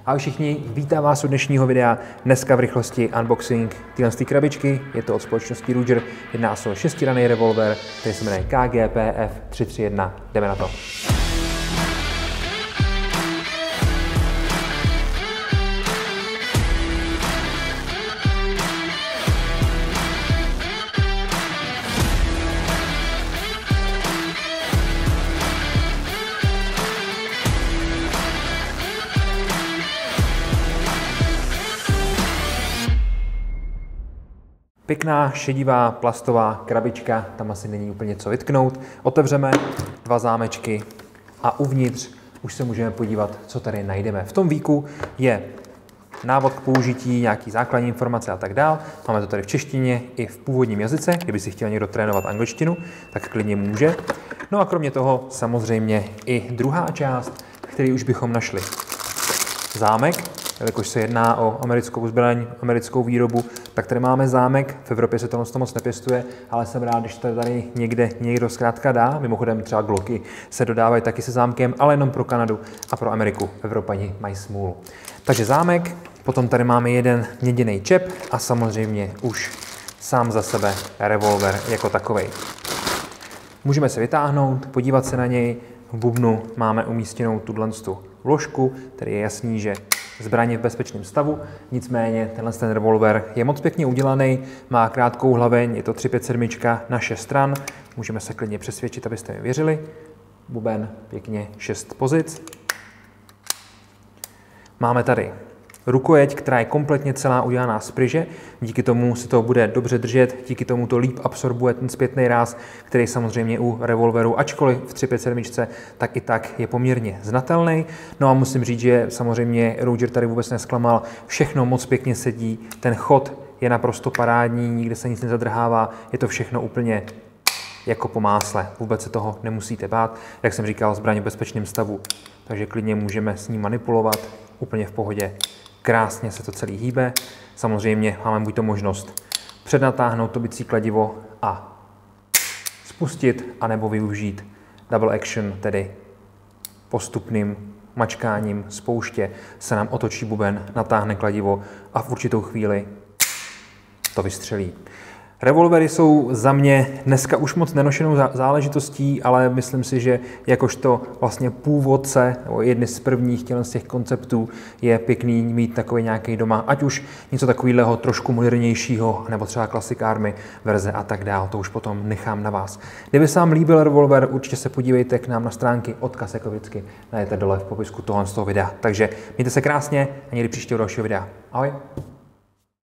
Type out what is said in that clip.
Ahoj všichni, vítám vás u dnešního videa. Dneska v rychlosti unboxing téhle krabičky. Je to od společnosti Ruger. Jedná se o 6ranný revolver, který se jmenuje KGPF 331. Jdeme na to. Pěkná, šedivá, plastová krabička, tam asi není úplně co vytknout. Otevřeme dva zámečky a uvnitř už se můžeme podívat, co tady najdeme. V tom víku je návod k použití, nějaký základní informace a tak dál. Máme to tady v češtině i v původním jazyce, kdyby si chtěl někdo trénovat angličtinu, tak klidně může. No a kromě toho samozřejmě i druhá část, který už bychom našli. Zámek, jelikož se jedná o americkou zbraň, americkou výrobu, tak tady máme zámek. V Evropě se to moc nepěstuje, ale jsem rád, když to tady někdo zkrátka dá. Mimochodem třeba Glocky se dodávají taky se zámkem, ale jenom pro Kanadu a pro Ameriku. Evropani mají smůlu. Takže zámek, potom tady máme jeden měděný čep a samozřejmě už sám za sebe revolver jako takovej. Můžeme se vytáhnout, podívat se na něj. V bubnu máme umístěnou tuto vložku, který je jasný, že zbraň je v bezpečném stavu, nicméně ten revolver je moc pěkně udělaný, má krátkou hlaveň, je to 357 na 6 stran, můžeme se klidně přesvědčit, abyste mi věřili. Buben pěkně 6 pozic. Máme tady rukojeť, která je kompletně celá udělaná z pryže, díky tomu se to bude dobře držet, díky tomu to líp absorbuje ten zpětný ráz, který samozřejmě u revolveru, ačkoliv v 357, tak i tak je poměrně znatelný. No a musím říct, že samozřejmě Ruger tady vůbec nesklamal, všechno moc pěkně sedí, ten chod je naprosto parádní, nikde se nic nezadrhává, je to všechno úplně jako po másle, vůbec se toho nemusíte bát, jak jsem říkal, zbraň v bezpečném stavu, takže klidně můžeme s ní manipulovat úplně v pohodě. Krásně se to celý hýbe. Samozřejmě máme buď to možnost přednatáhnout to bicí kladivo a spustit, anebo využít double action, tedy postupným mačkáním spouště se nám otočí buben, natáhne kladivo a v určitou chvíli to vystřelí. Revolvery jsou za mě dneska už moc nenošenou záležitostí, ale myslím si, že jakožto vlastně původce nebo jedny z prvních z těch konceptů je pěkný mít takový nějaký doma, ať už něco takového trošku modernějšího, nebo třeba Classic Army verze a tak dál, to už potom nechám na vás. Kdyby se vám líbil revolver, určitě se podívejte k nám na stránky, odkaz jako vždycky najdete dole v popisku tohoto videa. Takže mějte se krásně a někdy příštího dalšího videa. Ahoj!